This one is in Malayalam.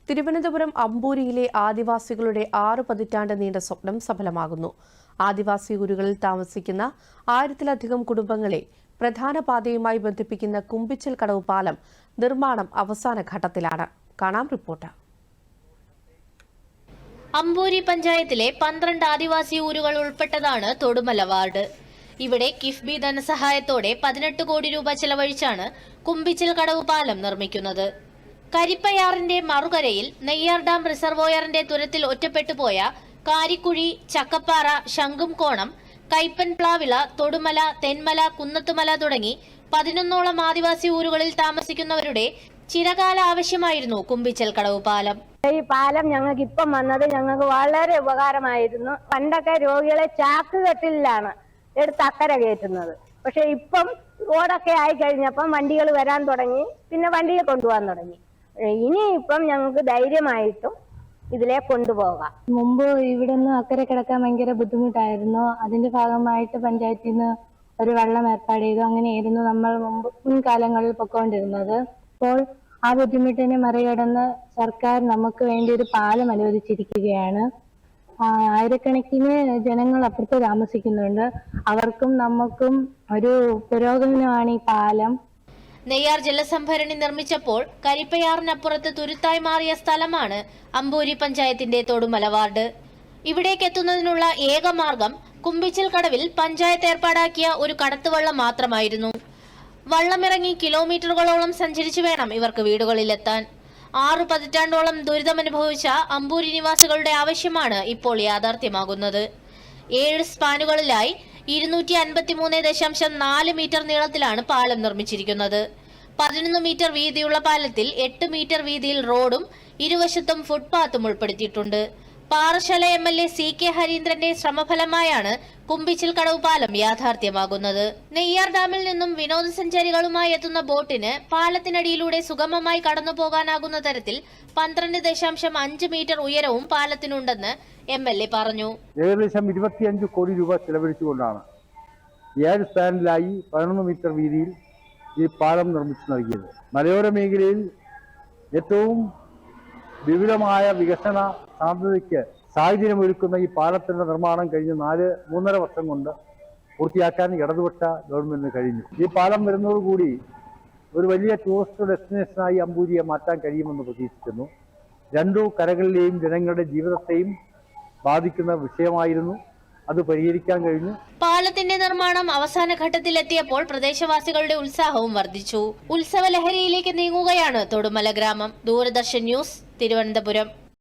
തിരുവനന്തപുരം അമ്പൂരിയിലെ ആദിവാസികളുടെ 6 പതിറ്റാണ്ട് നീണ്ട സ്വപ്നം സഫലമാകുന്നു. ആദിവാസി ഊരുകളിൽ താമസിക്കുന്ന 1000-ലധികം കുടുംബങ്ങളെ പ്രധാന പാതയുമായി ബന്ധിപ്പിക്കുന്ന കുമ്പിച്ചൽ കടവ് പാലം നിർമ്മാണം അവസാന ഘട്ടത്തിലാണ്. കാണാം റിപ്പോർട്ട്. അമ്പൂരി പഞ്ചായത്തിലെ 12 ആദിവാസി ഊരുകൾ ഉൾപ്പെട്ടതാണ് തൊടുമല വാർഡ്. ഇവിടെ കിഫ്ബി ധനസഹായത്തോടെ 18 കോടി രൂപ ചെലവഴിച്ചാണ് കുമ്പിച്ചൽ കടവ് പാലം നിർമ്മിക്കുന്നത്. കരിപ്പയാറിന്റെ മറുകരയിൽ നെയ്യാർ ഡാം റിസർവോയറിന്റെ തുരത്തിൽ ഒറ്റപ്പെട്ടുപോയ കാരിക്കുഴി, ചക്കപ്പാറ, ശംഖുംകോണം, കൈപ്പൻ പ്ലാവിള, തൊടുമല, തെന്മല, കുന്നത്തുമല തുടങ്ങി 11ഓളം ആദിവാസി ഊരുകളിൽ താമസിക്കുന്നവരുടെ ചിരകാല ആവശ്യമായിരുന്നു കുമ്പിച്ചൽ കടവ് പാലം. ഈ പാലം ഞങ്ങൾക്ക് ഇപ്പം വന്നത് ഞങ്ങൾക്ക് വളരെ ഉപകാരമായിരുന്നു. പണ്ടൊക്കെ രോഗികളെ ചാക്കുകെട്ടിലാണ് എടുത്ത് അക്കരെ കയറ്റുന്നത്. പക്ഷെ ഇപ്പം റോഡൊക്കെ ആയി കഴിഞ്ഞപ്പം വണ്ടികൾ വരാൻ തുടങ്ങി, പിന്നെ വണ്ടിയെ കൊണ്ടുപോകാൻ തുടങ്ങി. ഇനിയിപ്പം ഞങ്ങൾക്ക് ധൈര്യമായിട്ടും ഇതിലെ കൊണ്ടുപോകാം. മുമ്പ് ഇവിടെ നിന്ന് അക്കരെ കിടക്കാൻ ഭയങ്കര ബുദ്ധിമുട്ടായിരുന്നു. അതിന്റെ ഭാഗമായിട്ട് പഞ്ചായത്തിൽ നിന്ന് ഒരു വെള്ളം ഏർപ്പാട് ചെയ്തു. അങ്ങനെയായിരുന്നു നമ്മൾ മുൻകാലങ്ങളിൽ പൊക്കോണ്ടിരുന്നത്. ഇപ്പോൾ ആ ബുദ്ധിമുട്ടിനെ മറികടന്ന് സർക്കാർ നമുക്ക് വേണ്ടി ഒരു പാലം അനുവദിച്ചിരിക്കുകയാണ്. ആയിരക്കണക്കിന് ജനങ്ങൾ അപ്പുറത്ത് താമസിക്കുന്നുണ്ട്. അവർക്കും നമുക്കും ഒരു പുരോഗമനമാണ് ഈ പാലം. നെയ്യാർ ജലസംഭരണി നിർമ്മിച്ചപ്പോൾ കരിപ്പയാറിനപ്പുറത്ത് തുരുത്തായി മാറിയ സ്ഥലമാണ് അമ്പൂരി പഞ്ചായത്തിന്റെ തൊടുമല വാർഡ്. ഇവിടേക്ക് എത്തുന്നതിനുള്ള ഏക മാർഗം കുമ്പിച്ചൽ കടവിൽ പഞ്ചായത്ത് ഏർപ്പാടാക്കിയ ഒരു കടത്തുവള്ളം മാത്രമായിരുന്നു. വള്ളമിറങ്ങി കിലോമീറ്ററുകളോളം സഞ്ചരിച്ചു വേണം ഇവർക്ക് വീടുകളിലെത്താൻ. 6 പതിറ്റാണ്ടോളം ദുരിതമനുഭവിച്ച അമ്പൂരി നിവാസികളുടെ ആവശ്യമാണ് ഇപ്പോൾ യാഥാർത്ഥ്യമാകുന്നത്. 7 സ്പാനുകളിലായി 253.4 മീറ്റർ നീളത്തിലാണ് പാലം നിർമ്മിച്ചിരിക്കുന്നത്. 11 മീറ്റർ വീതിയുള്ള പാലത്തിൽ 8 മീറ്റർ വീതിയിൽ റോഡും ഇരുവശത്തും ഫുട്പാത്തും ഉൾപ്പെടുത്തിയിട്ടുണ്ട്. പാറശാല MLA CK ഹരീന്ദ്രന്റെ ശ്രമഫലമായാണ് കുമ്പിച്ചൽ കടവ് പാലം യാഥാർത്ഥ്യമാകുന്നത്. നെയ്യാർ ഡാമിൽ നിന്നും വിനോദസഞ്ചാരികളുമായി എത്തുന്ന ബോട്ടിന് പാലത്തിനടിയിലൂടെ സുഗമമായി കടന്നു പോകാനാകുന്ന തരത്തിൽ 12.5 മീറ്റർ ഉയരവും പാലത്തിനുണ്ടെന്ന് MLA പറഞ്ഞു. ഏകദേശം 25 കോടി രൂപ ചെലവഴിച്ചുകൊണ്ടാണ് 7 സ്പാനിലായി 11 മീറ്റർ വീതിയിൽ ഈ പാലം നിർമ്മിച്ചു നൽകിയത്. മലയോര മേഖലയിൽ ഏറ്റവും വിപുലമായ വികസന സാധ്യതയ്ക്ക് സാഹചര്യമൊരുക്കുന്ന ഈ പാലത്തിന്റെ നിർമ്മാണം കഴിഞ്ഞ 3.5 വർഷം കൊണ്ട് പൂർത്തിയാക്കാൻ ഇടതുപക്ഷ ഗവൺമെന്റിന് കഴിഞ്ഞു. ഈ പാലം വരുന്നതോടുകൂടി ഒരു വലിയ ടൂറിസ്റ്റ് ഡെസ്റ്റിനേഷനായി അമ്പൂരിയെ മാറ്റാൻ കഴിയുമെന്ന് പ്രതീക്ഷിക്കുന്നു. 2 കരകളിലെയും ജനങ്ങളുടെ ജീവിതത്തെയും ബാധിക്കുന്ന വിഷയമായിരുന്നു. അത് പരിഹരിക്കാൻ കഴിഞ്ഞു. പാലത്തിന്റെ നിർമ്മാണം അവസാന ഘട്ടത്തിലെത്തിയപ്പോൾ പ്രദേശവാസികളുടെ ഉത്സാഹവും വർദ്ധിച്ചു. ഉത്സവ ലഹരിയിലേക്ക് നീങ്ങുകയാണ് തൊടുമല ഗ്രാമം. ദൂരദർശൻ ന്യൂസ്, തിരുവനന്തപുരം.